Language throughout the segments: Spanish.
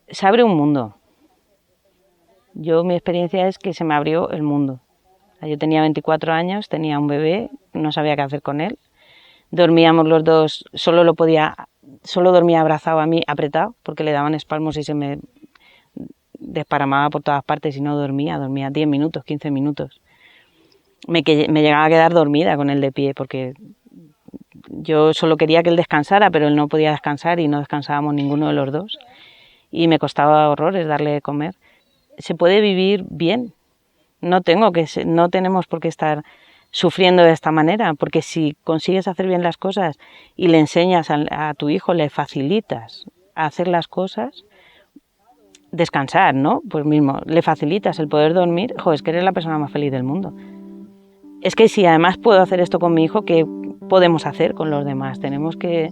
Se abre un mundo. Mi experiencia es que se me abrió el mundo. Yo tenía 24 años, tenía un bebé, no sabía qué hacer con él. Dormíamos los dos, solo dormía abrazado a mí, apretado, porque le daban espasmos y se me desparamaba por todas partes y no dormía 10 minutos, 15 minutos. Me llegaba a quedar dormida con él de pie, porque yo solo quería que él descansara, pero él no podía descansar y no descansábamos ninguno de los dos. Y me costaba horrores darle de comer. Se puede vivir bien. No tenemos por qué estar sufriendo de esta manera, porque si consigues hacer bien las cosas y le enseñas a tu hijo, le facilitas hacer las cosas, descansar, ¿no? Pues mismo, le facilitas el poder dormir, es que eres la persona más feliz del mundo. Es que si además puedo hacer esto con mi hijo, ¿qué podemos hacer con los demás? Tenemos que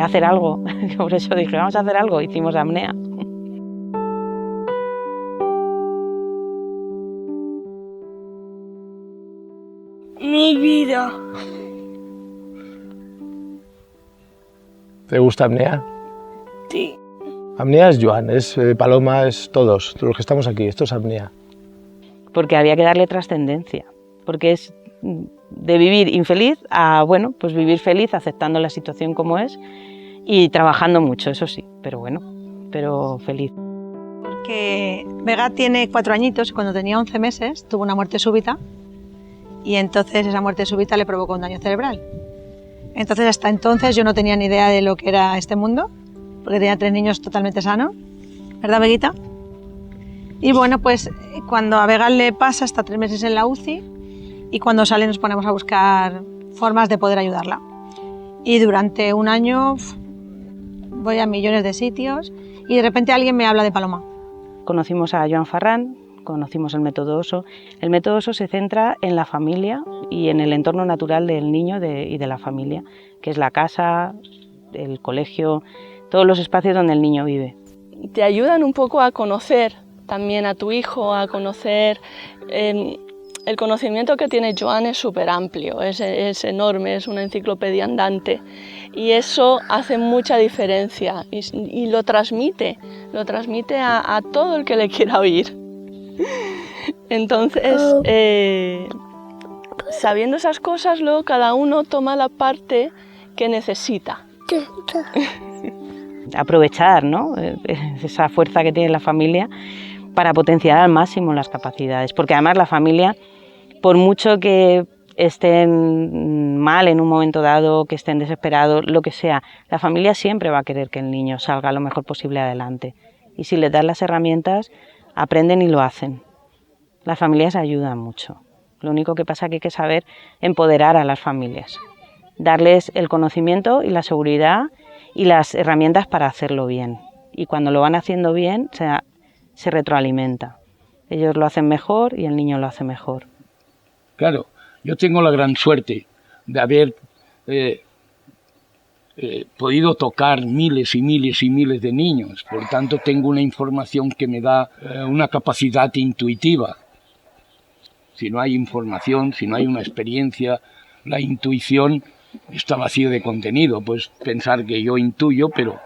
hacer algo. Por eso dije, vamos a hacer algo, hicimos apnea. Mi vida. ¿Te gusta apnea? Sí. Apnea es Joan, es Paloma, es todos los que estamos aquí, esto es apnea. Porque había que darle trascendencia, porque es de vivir infeliz a, bueno, pues vivir feliz, aceptando la situación como es y trabajando mucho, eso sí, pero feliz. Porque Vega tiene 4 añitos y cuando tenía 11 meses tuvo una muerte súbita y entonces esa muerte súbita le provocó un daño cerebral. Entonces hasta entonces yo no tenía ni idea de lo que era este mundo, porque tenía 3 niños totalmente sanos, ¿verdad, Veguita? Y bueno, pues cuando a Vega le pasa, está 3 meses en la UCI y cuando sale nos ponemos a buscar formas de poder ayudarla. Y durante un año voy a millones de sitios y de repente alguien me habla de Paloma. Conocimos a Joan Farrán, conocimos el método OSO. El método OSO se centra en la familia y en el entorno natural del niño y de la familia, que es la casa, el colegio, todos los espacios donde el niño vive. Te ayudan un poco a conocer también a tu hijo, a conocer. El conocimiento que tiene Joan es súper amplio, es enorme, es una enciclopedia andante y eso hace mucha diferencia y lo transmite a todo el que le quiera oír. Entonces, sabiendo esas cosas, luego cada uno toma la parte que necesita. Aprovechar, ¿no?, esa fuerza que tiene la familia para potenciar al máximo las capacidades, porque además la familia, por mucho que estén mal en un momento dado, que estén desesperados, lo que sea, la familia siempre va a querer que el niño salga lo mejor posible adelante. Y si les das las herramientas, aprenden y lo hacen. Las familias ayudan mucho. Lo único que pasa es que hay que saber empoderar a las familias, darles el conocimiento y la seguridad y las herramientas para hacerlo bien. Y cuando lo van haciendo bien, se retroalimenta. Ellos lo hacen mejor y el niño lo hace mejor. Claro, yo tengo la gran suerte de haber podido tocar miles y miles y miles de niños. Por tanto, tengo una información que me da una capacidad intuitiva. Si no hay información, si no hay una experiencia, la intuición está vacío de contenido. Puedes pensar que yo intuyo, pero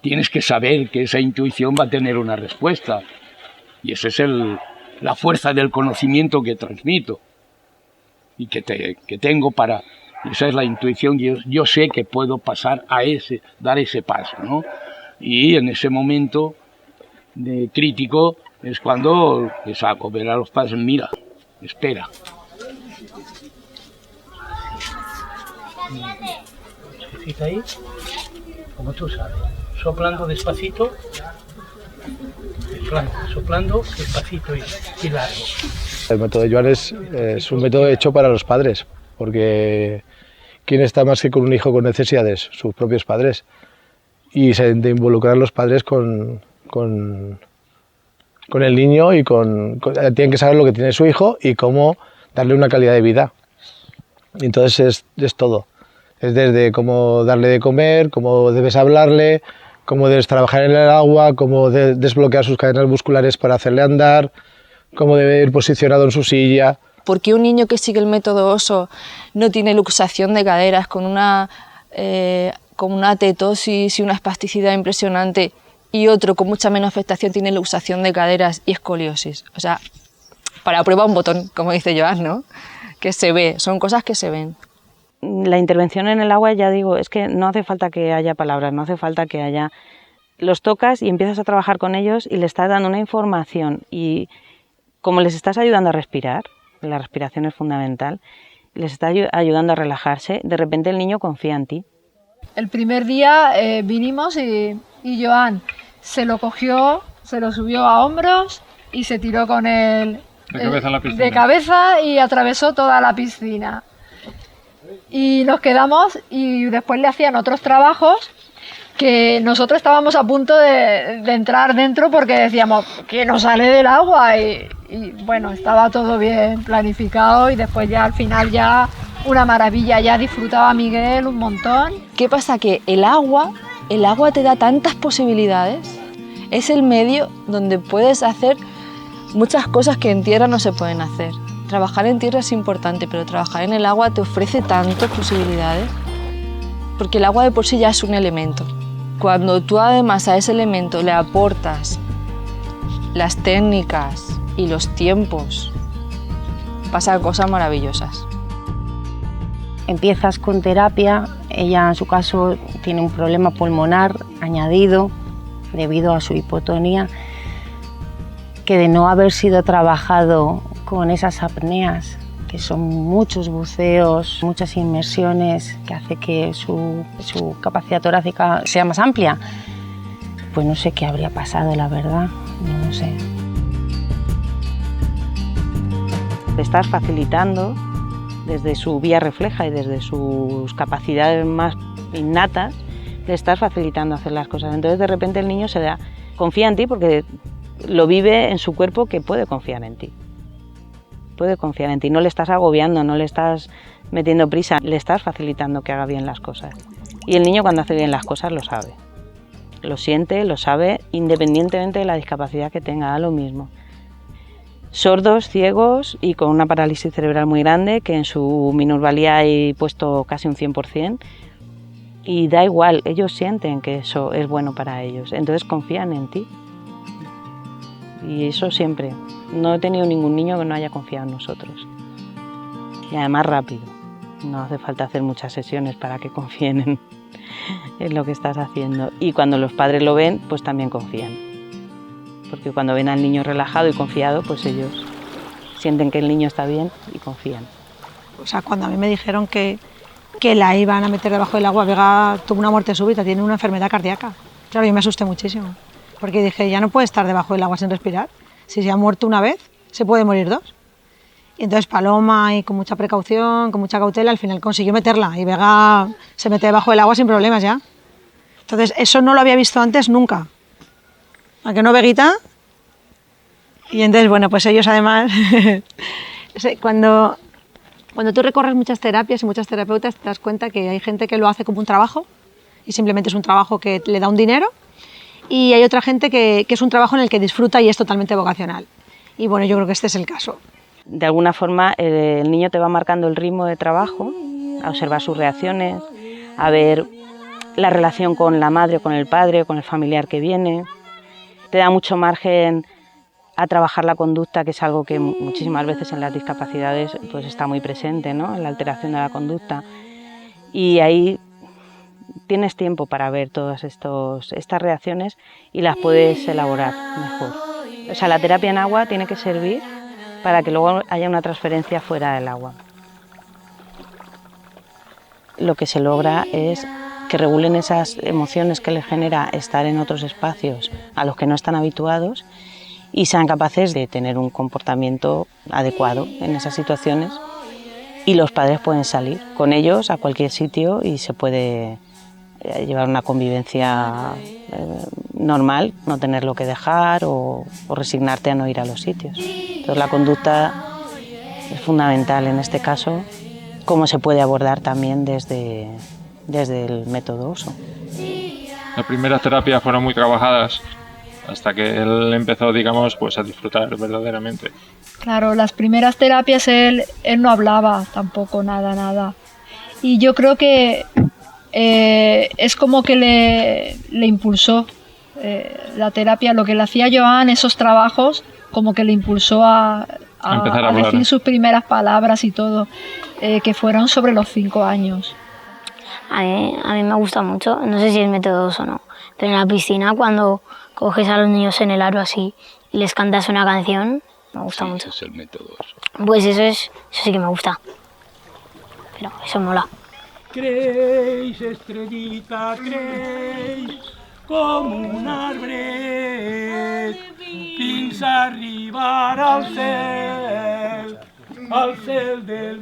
tienes que saber que esa intuición va a tener una respuesta. Y esa es la fuerza del conocimiento que transmito y que tengo para... Esa es la intuición, yo sé que puedo pasar dar ese paso, ¿no? Y en ese momento de crítico es cuando les hago ver a los padres, mira, espera. Ahí, como tú sabes, soplando despacito, soplando despacito y largo. El método de Joan es un método hecho para los padres, porque ¿quién está más que con un hijo con necesidades? Sus propios padres. Y se de involucrar los padres con el niño y tienen que saber lo que tiene su hijo y cómo darle una calidad de vida. Y entonces es todo. Es desde cómo darle de comer, cómo debes hablarle, cómo debes trabajar en el agua, cómo desbloquear sus cadenas musculares para hacerle andar, cómo debe ir posicionado en su silla. ¿Por qué un niño que sigue el método OSO no tiene luxación de caderas con con una tetosis y una espasticidad impresionante, y otro con mucha menos afectación tiene luxación de caderas y escoliosis. O sea, para prueba un botón, como dice Joan, ¿no? Que se ve, son cosas que se ven. La intervención en el agua, ya digo, es que no hace falta que haya palabras, no hace falta que haya... Los tocas y empiezas a trabajar con ellos y les estás dando una información, y como les estás ayudando a respirar, la respiración es fundamental, les estás ayudando a relajarse, de repente el niño confía en ti. El primer día vinimos y Joan se lo cogió, se lo subió a hombros y se tiró con él de cabeza y atravesó toda la piscina. Y nos quedamos y después le hacían otros trabajos que nosotros estábamos a punto de entrar dentro porque decíamos que no sale del agua y bueno, estaba todo bien planificado y después ya al final ya una maravilla, ya disfrutaba Miguel un montón. ¿Qué pasa? Que el agua te da tantas posibilidades, es el medio donde puedes hacer muchas cosas que en tierra no se pueden hacer. Trabajar en tierra es importante, pero trabajar en el agua te ofrece tantas posibilidades, porque el agua de por sí ya es un elemento. Cuando tú además a ese elemento le aportas las técnicas y los tiempos, pasan cosas maravillosas. Empiezas con terapia, ella en su caso tiene un problema pulmonar añadido debido a su hipotonía, que de no haber sido trabajado con esas apneas, que son muchos buceos, muchas inmersiones, que hace que su capacidad torácica sea más amplia, pues no sé qué habría pasado, la verdad, no lo sé. Le estás facilitando desde su vía refleja y desde sus capacidades más innatas, le estás facilitando hacer las cosas. Entonces de repente el niño confía en ti porque lo vive en su cuerpo, que puede confiar en ti. Puede confiar en ti, no le estás agobiando, no le estás metiendo prisa, le estás facilitando que haga bien las cosas. Y el niño cuando hace bien las cosas lo sabe, lo siente, lo sabe, independientemente de la discapacidad que tenga, da lo mismo. Sordos, ciegos y con una parálisis cerebral muy grande, que en su minusvalía hay puesto casi un 100%, y da igual, ellos sienten que eso es bueno para ellos, entonces confían en ti. Y eso siempre. No he tenido ningún niño que no haya confiado en nosotros. Y además rápido. No hace falta hacer muchas sesiones para que confíen en lo que estás haciendo. Y cuando los padres lo ven, pues también confían. Porque cuando ven al niño relajado y confiado, pues ellos sienten que el niño está bien y confían. O sea, cuando a mí me dijeron que la iban a meter debajo del agua, Vega tuvo una muerte súbita, tiene una enfermedad cardíaca. Claro, yo me asusté muchísimo. Porque dije, ya no puede estar debajo del agua sin respirar. Si se ha muerto una vez, se puede morir dos. Y entonces Paloma, y con mucha precaución, con mucha cautela, al final consiguió meterla. Y Vega se mete debajo del agua sin problemas ya. Entonces, eso no lo había visto antes nunca. ¿A que no, Veguita? Y entonces, bueno, pues ellos además... cuando tú recorres muchas terapias y muchas terapeutas, te das cuenta que hay gente que lo hace como un trabajo. Y simplemente es un trabajo que le da un dinero. Y hay otra gente que es un trabajo en el que disfruta y es totalmente vocacional. Y bueno, yo creo que este es el caso. De alguna forma el niño te va marcando el ritmo de trabajo, a observar sus reacciones, a ver la relación con la madre, con el padre, con el familiar que viene. Te da mucho margen a trabajar la conducta, que es algo que muchísimas veces en las discapacidades pues está muy presente, ¿no? En la alteración de la conducta. Y ahí tienes tiempo para ver todas estas reacciones y las puedes elaborar mejor. O sea, la terapia en agua tiene que servir para que luego haya una transferencia fuera del agua. Lo que se logra es que regulen esas emociones que les genera estar en otros espacios a los que no están habituados y sean capaces de tener un comportamiento adecuado en esas situaciones, y los padres pueden salir con ellos a cualquier sitio y se puede llevar una convivencia normal, no tenerlo que dejar o resignarte a no ir a los sitios. Entonces la conducta es fundamental en este caso, como se puede abordar también desde el método OSO. Las primeras terapias fueron muy trabajadas hasta que él empezó, digamos, pues a disfrutar verdaderamente. Claro, las primeras terapias él no hablaba tampoco nada. Y yo creo que es como que le impulsó la terapia, lo que le hacía Joan, esos trabajos, como que le impulsó a decir sus primeras palabras y todo, que fueron sobre los 5 años. A mí me gusta mucho, no sé si es método o no, pero en la piscina cuando coges a los niños en el aro así y les cantas una canción, me gusta mucho. Ese es el método. Pues eso sí que me gusta, pero eso mola. Creix, estrellita, creix, com un arbret, fins a arribar al cel del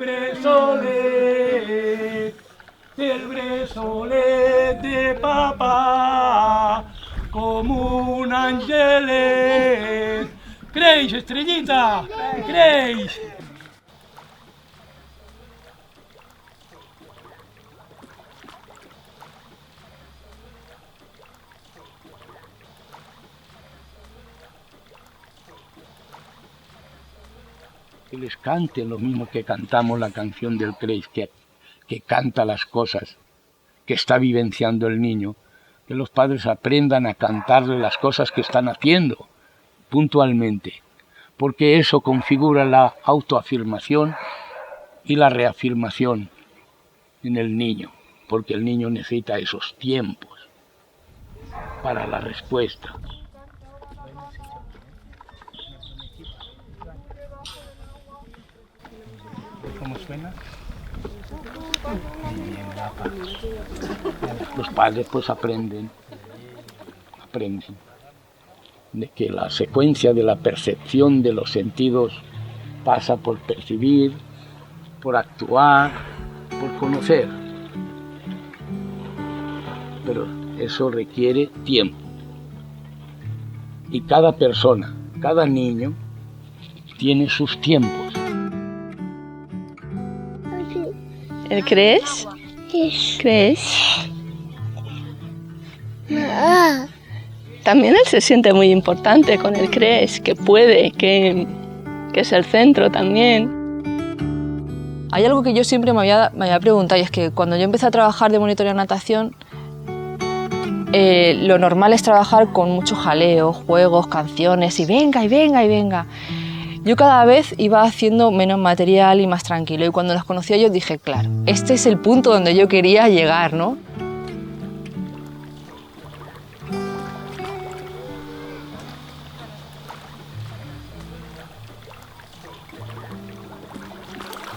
bressolet de papà, com un angelet. Creix, estrellita, creix. Que les cante lo mismo que cantamos la canción del Creix, que canta las cosas que está vivenciando el niño, que los padres aprendan a cantarle las cosas que están haciendo puntualmente, porque eso configura la autoafirmación y la reafirmación en el niño, porque el niño necesita esos tiempos para la respuesta. ¿Cómo suena? Los padres pues aprenden de que la secuencia de la percepción de los sentidos pasa por percibir, por actuar, por conocer. Pero eso requiere tiempo. Y cada persona, cada niño, tiene sus tiempos. ¿El crees? ¿Crees? También él se siente muy importante con el crees, que puede, que es el centro también. Hay algo que yo siempre me había preguntado, y es que cuando yo empecé a trabajar de monitora de natación, lo normal es trabajar con mucho jaleo, juegos, canciones, y venga, y venga, y venga. Yo cada vez iba haciendo menos material y más tranquilo, y cuando los conocí a ellos dije, claro, este es el punto donde yo quería llegar, ¿no?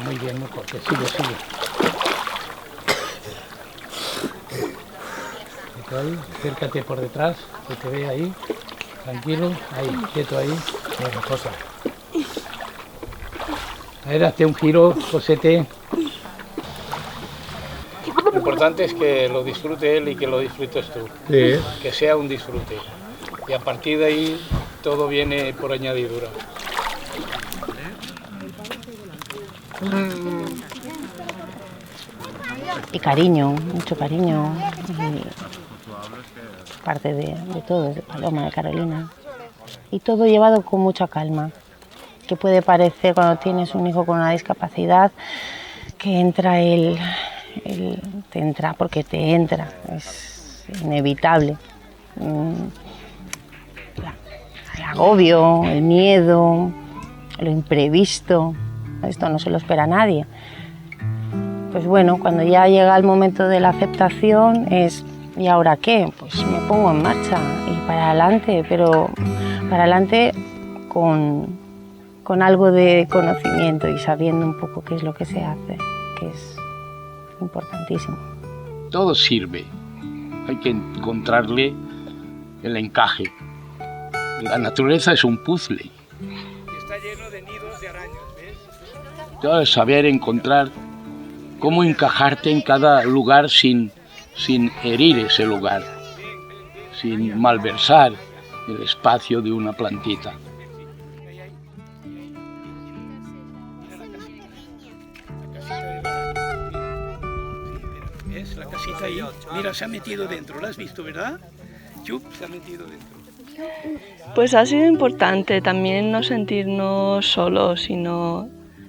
Muy bien, muy corto. Sigue. Ahí, acércate por detrás, que te vea ahí. Tranquilo, ahí, quieto ahí. Buena cosa. A ver, hazte un giro, Josete. Lo importante es que lo disfrute él y que lo disfrutes tú. Sí. Que sea un disfrute. Y a partir de ahí todo viene por añadidura. Y cariño, mucho cariño. Y parte de todo, de Paloma, de Carolina. Y todo llevado con mucha calma. Que puede parecer cuando tienes un hijo con una discapacidad que entra te entra porque te entra, es inevitable. El agobio, el miedo, lo imprevisto, esto no se lo espera a nadie. Pues bueno, cuando ya llega el momento de la aceptación es, ¿y ahora qué? Pues me pongo en marcha y para adelante, pero para adelante con algo de conocimiento y sabiendo un poco qué es lo que se hace, que es importantísimo. Todo sirve, hay que encontrarle el encaje. La naturaleza es un puzzle. Está lleno de nidos de arañas, ¿ves? Todo es saber encontrar cómo encajarte en cada lugar sin herir ese lugar, sin malversar el espacio de una plantita. ¿Ves la casita ahí? Mira, se ha metido dentro, ¿la has visto, verdad? Chup, se ha metido dentro. Pues ha sido importante también no sentirnos solos, sino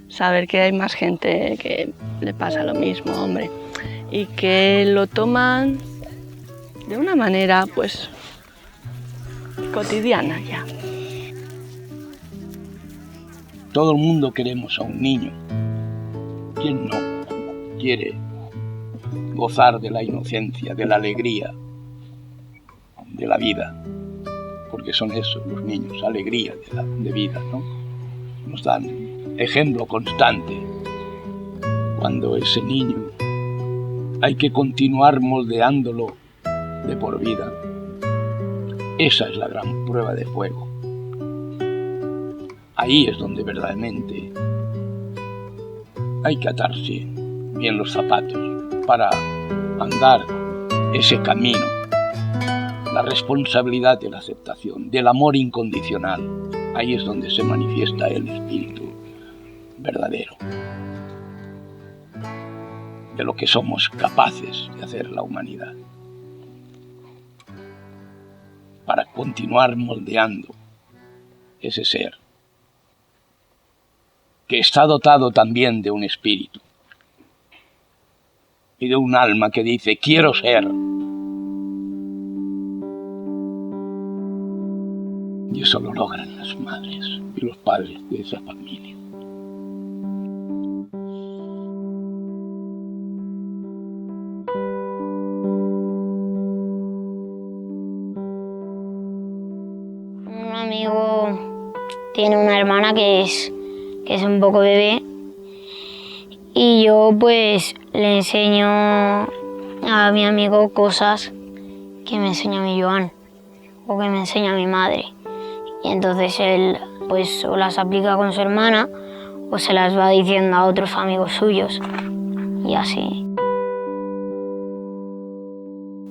saber que hay más gente que le pasa lo mismo, hombre. y que lo toman de una manera pues cotidiana ya. Todo el mundo queremos a un niño. ¿Quién no quiere gozar de la inocencia, de la alegría, de la vida? Porque son esos los niños, alegría de vida, ¿no? Nos dan ejemplo constante. Cuando ese niño hay que continuar moldeándolo de por vida. Esa es la gran prueba de fuego. Ahí es donde verdaderamente hay que atarse bien los zapatos para andar ese camino. La responsabilidad de la aceptación, del amor incondicional. Ahí es donde se manifiesta el espíritu verdadero. De lo que somos capaces de hacer la humanidad. Para continuar moldeando ese ser que está dotado también de un espíritu y de un alma que dice quiero ser. Y eso lo logran las madres y los padres de esa familia. Un amigo tiene una hermana que es un poco bebé y yo pues le enseño a mi amigo cosas que me enseña mi Joan o que me enseña mi madre. Y entonces él pues o las aplica con su hermana o se las va diciendo a otros amigos suyos y así.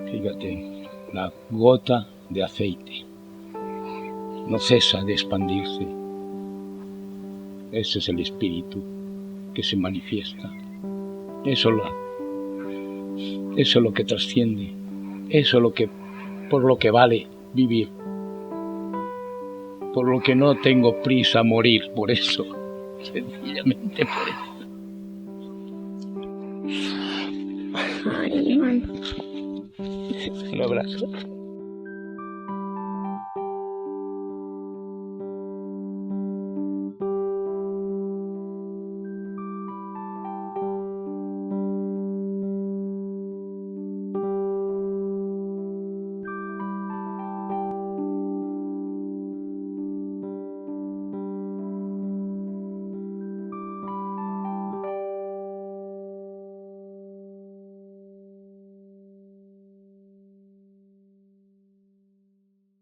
Fíjate, la gota de aceite no cesa de expandirse. Ese es el espíritu que se manifiesta. Eso es lo que trasciende. Eso es lo que, por lo que vale vivir. Por lo que no tengo prisa a morir, por eso. Sencillamente por eso. Un abrazo.